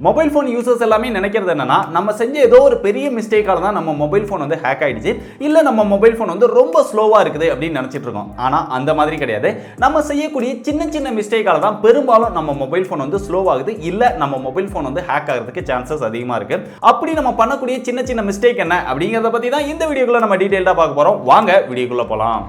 Mobile phone users எல்லாமே நினைக்கிறது என்னன்னா, நம்ம செஞ்ச ஏதோ ஒரு பெரிய மிஸ்டேக்கால தான் நம்ம மொபைல் ஃபோன் வந்து ஹேக் ஆயிடுச்சு, இல்ல நம்ம மொபைல் ஃபோன் வந்து ரொம்ப ஸ்லோவா இருக்குது அப்படின்னு நினைச்சிட்டு இருக்கோம். ஆனா அந்த மாதிரி கிடையாது. நம்ம செய்யக்கூடிய சின்ன சின்ன மிஸ்டேக்கால தான் பெரும்பாலும் நம்ம மொபைல் ஃபோன் வந்து ஸ்லோ ஆகுது, இல்ல நம்ம மொபைல் ஃபோன் வந்து ஹேக் ஆகிறதுக்கு சான்சஸ் அதிகமா இருக்கு. அப்படி நம்ம பண்ணக்கூடிய சின்ன சின்ன மிஸ்டேக் என்ன அப்படிங்கறத பத்தி தான் இந்த வீடியோக்குள்ள நம்ம டீடைலா பார்க்க போறோம். வாங்க வீடியோக்குள்ள போலாம்.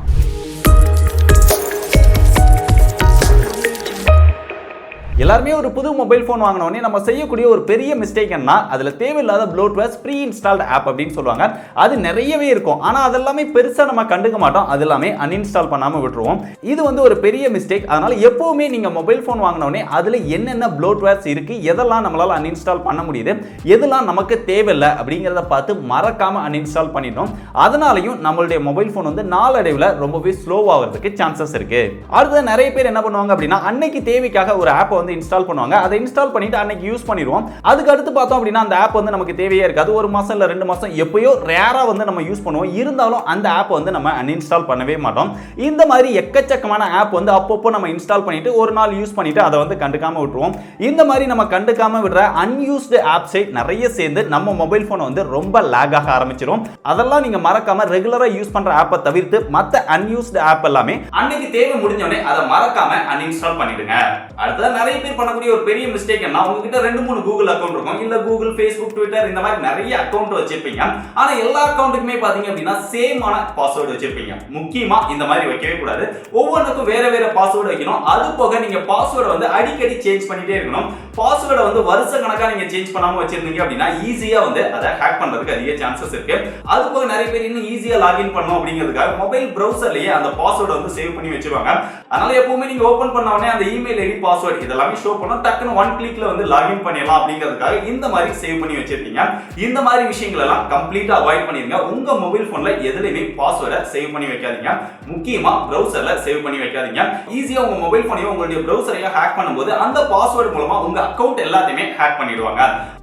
எல்லாருமே ஒரு புது மொபைல் ஃபோன் வாங்கின உடனே நம்ம செய்யக்கூடிய ஒரு பெரிய மிஸ்டேக் என்ன, அதுல தேவையில்லாத ப்ளோட்வேர்ஸ் ப்ரீ இன்ஸ்டால்ட் ஆப் அப்படின்னு சொல்லுவாங்க. அது நிறையவே இருக்கும். ஆனா அதெல்லாமே பெருசா நம்ம கண்டுக்க மாட்டோம். அது எல்லாமே அன்இன்ஸ்டால் பண்ணாம விட்டுருவோம். இது வந்து ஒரு பெரிய மிஸ்டேக். அதனால எப்பவுமே நீங்க மொபைல் ஃபோன் வாங்கின உடனே அதுல என்னென்ன ப்ளோட்வேர்ஸ் இருக்கு, எதெல்லாம் நம்மளால அன்இன்ஸ்டால் பண்ண முடியுது, எதெல்லாம் நமக்கு தேவையில்லை அப்படிங்கறத பார்த்து மறக்காம அன்இன்ஸ்டால் பண்ணிடணும். அதனாலயும் நம்மளுடைய மொபைல் ஃபோன் வந்து நாளடைவில் ரொம்பவே ஸ்லோவாகிறதுக்கு சான்சஸ் இருக்கு. அடுத்து நிறைய பேர் என்ன பண்ணுவாங்க அப்படின்னா, அன்னைக்கு தேவைக்காக ஒரு ஆப் வந்து இன்ஸ்டால் பண்ணுவாங்க. அதை இன்ஸ்டால் பண்ணிட்டு அன்னைக்கு யூஸ் பண்ணிடுவோம். அதுக்கு அடுத்து பார்த்தோம் அப்படின்னா அந்த ஆப் வந்து நமக்கு தேவையே இருக்காது. ஒரு மாசம் இல்ல 2 மாசம் எப்பயோ ரேரா வந்து நம்ம யூஸ் பண்ணுவோம். இருந்தாலும் அந்த ஆப் வந்து நம்ம அன்இன்ஸ்டால் பண்ணவே மாட்டோம். இந்த மாதிரி எக்கச்சக்கமான ஆப் வந்து அப்பப்போ நம்ம இன்ஸ்டால் பண்ணிட்டு ஒரு நாள் யூஸ் பண்ணிட்டு அதை வந்து கண்டுக்காம விட்டுருவோம். இந்த மாதிரி நம்ம கண்டுக்காம விடுற அன்யூஸ்டு ஆப்ஸை நிறைய சேர்ந்து நம்ம மொபைல் போனை வந்து ரொம்ப லாக் ஆக ஆரம்பிச்சிடும். அதெல்லாம் நீங்க மறக்காம ரெகுலரா யூஸ் பண்ற ஆப்பை தவிர்த்து மத்த அன்யூஸ்டு ஆப் எல்லாமே அன்னைக்கு தேவை முடிஞ்சோடனே அதை மறக்காம அன்இன்ஸ்டால் பண்ணிடுங்க. அடுத்தது நிறைய பேர் பண்ணக்கூடிய ஒரு பெரிய மிஸ்டேக் என்ன, உங்ககிட்ட 2-3 கூகுள் அக்கவுண்ட் இருக்கும், இல்ல கூகுள், ஃபேஸ்புக், ட்விட்டர் இந்த மாதிரி நிறைய அக்கவுண்ட் வச்சிருப்பீங்க. ஆனா எல்லா அக்கவுண்ட்டுக்குமே பாத்தீங்க அப்படின்னா சேமான பாஸ்வேர்டு வச்சிருப்பீங்க. முக்கியமா இந்த மாதிரி வைக்கவே கூடாது. ஒவ்வொன்றுக்கும் வேற வேற பாஸ்வேர்டு வைக்கணும். அது போக நீங்க பாஸ்வேர்டை வந்து அடிக்கடி சேஞ்ச் பண்ணிட்டே இருக்கணும். பாஸ்வேர்டை வந்து வருஷ கணக்கா நீங்க சேஞ்ச் பண்ணாம வச்சிருந்தீங்க அப்படின்னா ஈஸியா வந்து அதை ஹேக் பண்றதுக்கு அதிக சான்சஸ் இருக்கு. அது போக நிறைய பேர் இன்னும் ஈஸியா லாகின் பண்ணணும் அப்படிங்கிறதுக்காக மொபைல் பிரவுசர்லயே அந்த பாஸ்வேர்டை வந்து சேவ் பண்ணி வச்சிருவாங்க. அதனால எப்பவுமே நீங்க ஓபன் பண்ண உடனே அந்த இமெயில் ஐடி, பாஸ்வேர்டு இதெல்லாம் ஷோ பண்ணா டக்குன்னு 1 கிளிக்ல வந்து லாகின் பண்ணிடலாம் அப்படிங்கிறதுக்காக இந்த மாதிரி சேவ் பண்ணி வச்சிருக்கீங்க. இந்த மாதிரி விஷயங்கள் எல்லாம் கம்ப்ளீட்டா அவாய்ட் பண்ணிருங்க. உங்க மொபைல் போன்ல எதுலயுமே பாஸ்வேர்டை சேவ் பண்ணி வைக்காதீங்க. முக்கியமா பிரவுசர்ல சேவ் பண்ணி வைக்காதீங்க. ஈஸியா உங்க மொபைல் போனையோ உங்களுடைய பிரவுசரையோ ஹேக் பண்ணும்போது அந்த பாஸ்வேர்டு மூலமா உங்க அக்கவுண்ட் எல்லாத்தையுமே ஹேக் பண்ணிடுவாங்க.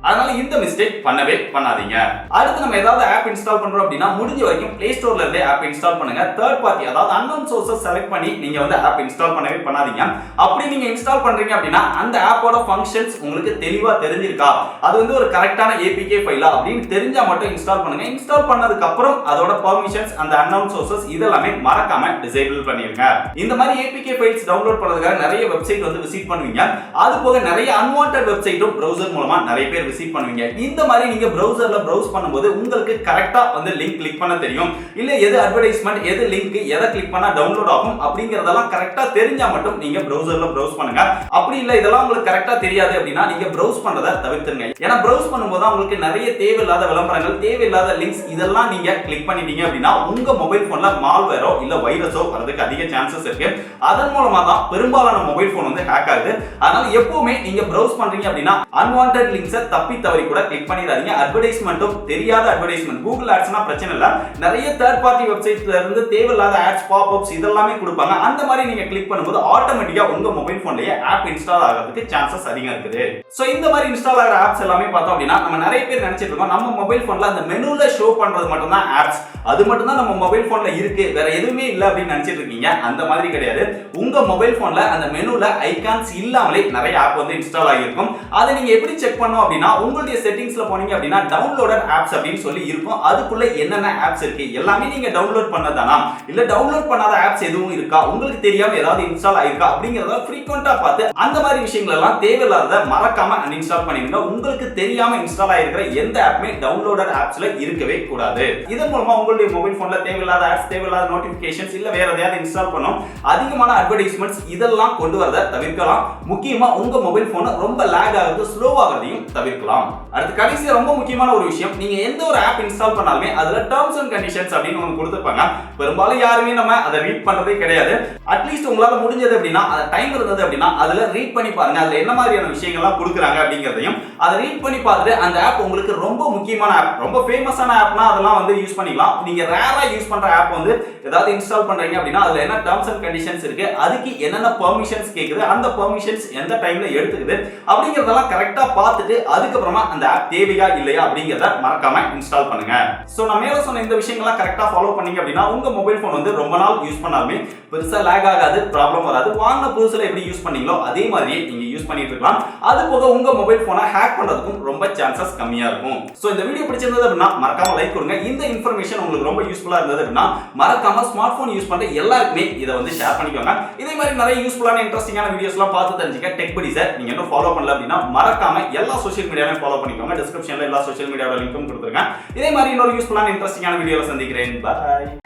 அதனால இந்த மிஸ்டேக் பண்ணவே பண்ணாதீங்க. அடுத்து நம்ம ஏதாவது ஆப் இன்ஸ்டால் பண்றோம் அப்படின்னா முடிஞ்ச வரைக்கும் பிளே ஸ்டோர்ல இருந்தே ஆப் இன்ஸ்டால் பண்ணுங்க. தேர்ட் பார்ட்டி அதாவது அன்னோன் சோர்சஸ் செலக்ட் பண்ணி நீங்க வந்து ஆப் இன்ஸ்டால் பண்ணவே பண்ணாதீங்க. அப்படி நீங்க இன்ஸ்டால் பண்றீங்க அப்படின்னா அந்த ஆப்போட ஃபங்க்ஷன்ஸ் உங்களுக்கு தெளிவா தெரிஞ்சிருக்கா, அது வந்து ஒரு கரெக்டான APK ஃபைலா அப்படின்னு தெரிஞ்சா மட்டும் இன்ஸ்டால் பண்ணுங்க. இன்ஸ்டால் பண்ணதுக்கு அப்புறம் அதோட பெர்மிஷன்ஸ், அந்த அன்னோன் சோர்சஸ் இதெல்லாமே மறக்காம டிசேபிள் பண்ணிருங்க. இந்த மாதிரி APK ஃபைல்ஸ் டவுன்லோட் பண்றதுக்காக நிறைய வெப்சைட் வந்து விசிட் பண்ணுவீங்க. அது போக நிறைய அன்வான்டட் வெப்சைட்டும் பிரவுசர் மூலமா நிறைய பேர் விசிட் பண்ணுவீங்க. இந்த மாதிரி நீங்க பிரவுசர்ல பிரவுஸ் பண்ணும்போது உங்களுக்கு கரெக்ட்டா வந்து லிங்க் கிளிக் பண்ண தெரியும், இல்ல எது அட்வர்டைஸ்மென்ட், எது லிங்க், எதை கிளிக் பண்ணா டவுன்லோட் ஆகும் அப்படிங்கறதெல்லாம் கரெக்ட்டா தெரிஞ்சா மட்டும் நீங்க பிரவுசர்ல பிரவுஸ் பண்ணுங்க. அப்படி இல்ல இதெல்லாம் உங்களுக்கு கரெக்ட்டா தெரியாது அப்படின்னா நீங்க பிரவுஸ் பண்றதை தவிர்த்துங்க. ஏன்னா பிரவுஸ் பண்ணும்போது உங்களுக்கு நிறைய தேவையில்லாத விளம்பரங்கள், தேவையில்லாத லிங்க்ஸ் இதெல்லாம் நீங்க கிளிக் பண்ணிட்டீங்க அப்படின்னா உங்க மொபைல் போன்ல மால்வேரோ இல்ல வைரஸோ வரதுக்கு அதிக சான்சஸ் இருக்கு. அதன் மூலமா தான் பெரும்பாலான மொபைல் போன் வந்து ஹேக் ஆகுது. அதனால எப்பவுமே நீங்க பிரவுஸ் பண்றீங்க அப்படின்னா அன்வான்டட் லிங்க்ஸை தப்பி தவறி கூட கிளிக் பண்ணிடாதீங்க. அட்வர்டைஸ்மென்ட்டும் தெரியாத அட்வர்டைஸ்மென்ட், கூகுள் ஆட்ஸ்னா பிரச்சனை இல்ல, நிறைய தேர்ட் பார்ட்டி வெப்சைட்ல இருந்து தேவையில்லாத ஆட்ஸ், பாப்அப்ஸ் இதெல்லாமே கொடுப்பாங்க. அந்த மாதிரி நீங்க கிளிக் பண்ணும்போது ஆட்டோமேட்டிக்கா உங்க மொபைல் போன்லயே ஆப் இன்ஸ்டால் ஆகிறதுக்கு சான்சஸ் அதிகம் இருக்குது. சோ இந்த மாதிரி இன்ஸ்டால் ஆகிற ஆப்ஸ் எல்லாமே பார்த்தோம் அப்படின்னா நம்ம நிறைய பேர் நினைச்சிட்டு இருக்கோம் நம்ம மொபைல் போன்ல அந்த மெனுல ஷோ பண்றது மட்டும் தான் ஆப்ஸ், அது மட்டும் தான் நம்ம மொபைல் போன்ல இருக்கு, வேற எதுவுமே இல்ல அப்படின்னு நினைச்சிட்டு இருக்கீங்க. அந்த மாதிரி கிடையாது. உங்க மொபைல் போன்ல அந்த மெனுல ஐகான்ஸ் இல்லாமலே நிறைய ஆப் வந்து இன்ஸ்டால் ஆகியிருக்கும். அதை நீங்க எப்படி செக் பண்ணணும் அப்படின்னா உங்களுடைய செட்டிங்ஸ்ல போனீங்க அப்படின்னா டவுன்லோடட் ஆப்ஸ் அப்படின்னு சொல்லி இருக்கும். அதுக்குள்ள என்னென்ன ஆப்ஸ் இருக்கு எல்லாமே நீங்க டவுன்லோட் பண்ணதானா, இல்ல டவுன்லோட் பண்ணாத ஆப்ஸ் எதுவும் இருக்கா, உங்களுக்கு தெரியாம ஏதாவது இன்ஸ்டால் ஆயிருக்கா அப்படிங்கறத ஃப்ரீக்வெண்டா பார்த்து அந்த மாதிரி விஷயங்கள் எல்லாம் தேவையில்லாத மறக்காம அன்இன்ஸ்டால் பண்ணிடுங்க. உங்களுக்கு தெரியாம இன்ஸ்டால் ஆயிருக்கிற எந்த ஆப்புமே டவுன்லோடட் ஆப்ஸ்ல இருக்கவே கூடாது. இதன் மூலமா உங்களுடைய மொபைல் போன்ல தேவையில்லாத ஆப்ஸ், தேவையில்லாத நோட்டிபிகேஷன்ஸ் இல்ல வேற எதையாவது இன்ஸ்டால் பண்ணோம் அதிகமான அட்வர்டைஸ்மென்ட்ஸ் இதெல்லாம் கொண்டு வரத தவிர்க்கலாம். முக்கியமா உங்க மொபைல் போன் ரொம்ப லாக் ஆகுது, ஸ்லோ ஆகுறதையும் தவிர்க்கலாம். அடுத்து கடைசியா ரொம்ப முக்கியமான ஒரு விஷயம், நீங்க எந்த ஒரு ஆப் இன்ஸ்டால் பண்ணாலுமே அதுல டர்ம்ஸ் அண்ட் கண்டிஷன்ஸ் அப்படின்னு ஒன்னு கொடுத்திருப்பாங்க. பெரும்பாலும் யாருமே நம்ம அதை ரீட் பண்றதே கிடையாது. அட்லீஸ்ட் உங்களால முடிஞ்சது அப்படின்னா அந்த டைம் இருந்தது அப்படின்னா அதுல ரீட் பண்ணி பாருங்க. அதுல என்ன மாதிரியான விஷயங்கள்லாம் கொடுக்குறாங்க அப்படிங்கறதையும் அதை ரீட் பண்ணி பார்த்துட்டு அந்த ஆப் உங்களுக்கு ரொம்ப முக்கியமான ஆப், ரொம்ப ஃபேமஸான ஆப்னா அதெல்லாம் வந்து யூஸ் பண்ணிக்கலாம். நீங்க ரேரா யூஸ் பண்ற ஆப் வந்து ஏதாவது இன்ஸ்டால் பண்றீங்க அப்படின்னா அதுல என்ன டர்ம்ஸ் அண்ட் கண்டிஷன்ஸ் இருக்கு, அதுக்கு என்னென்ன பெர்மிஷன்ஸ் கேக்குது, அந்த பெர்மிஷன்ஸ் எந்த டைம்ல எடுத்துக்குது அப்படிங்கறதெல்லாம் கரெக்ட்டா பார்த்துட்டு அதுக்கு அதுக்கப்புறமா அந்த ஆப் தேவையா இல்லையா அப்படிங்கிறத மறக்காம இன்ஸ்டால் பண்ணுங்க. சோ நான் மேல சொன்ன இந்த விஷயங்களை கரெக்டா ஃபாலோ பண்ணீங்க அப்படின்னா உங்க மொபைல் போன் வந்து ரொம்ப நாள் யூஸ் பண்ணாலுமே பெருசா லேக் ஆகாது, ப்ராப்ளம் வராது. வாங்கின புதுசுல எப்படி யூஸ் பண்ணீங்களோ அதே மாதிரியே நீங்க யூஸ் பண்ணிட்டு இருக்கலாம். அது போக உங்க மொபைல் போனை ஹேக் பண்றதுக்கும் ரொம்ப சான்சஸ் கம்மியா இருக்கும். சோ இந்த வீடியோ பிடிச்சிருந்தது அப்படின்னா மறக்காம லைக் கொடுங்க. இந்த இன்ஃபர்மேஷன் உங்களுக்கு ரொம்ப யூஸ்ஃபுல்லா இருந்தது அப்படின்னா மறக்காம ஸ்மார்ட் போன் யூஸ் பண்ற எல்லாருக்குமே இதை வந்து ஷேர் பண்ணிக்கோங்க. இதே மாதிரி நிறைய யூஸ்ஃபுல்லான இன்ட்ரெஸ்டிங்கான வீடியோஸ்லாம் பார்த்து தெரிஞ்சுக்க டெக் படிஸை நீங்க இன்னும் ஃபாலோ பண்ணல அப்படின்னா மறக்காம எல்லா சோஷியல் மீடியாவையும் ஃபாலோ பண்ணிக்கோங்க. டிஸ்கிரிப்ஷன்ல எல்லா சோஷியல் மீடியாவோட லிங்க்கும் கொடுத்துருக்கேன். இதே மாதிரி இன்னொரு யூஸ்ஃபுல்லான இன்ட்ரெஸ்டிங்கான வீடியோல சந்திக்கிறேன். பை.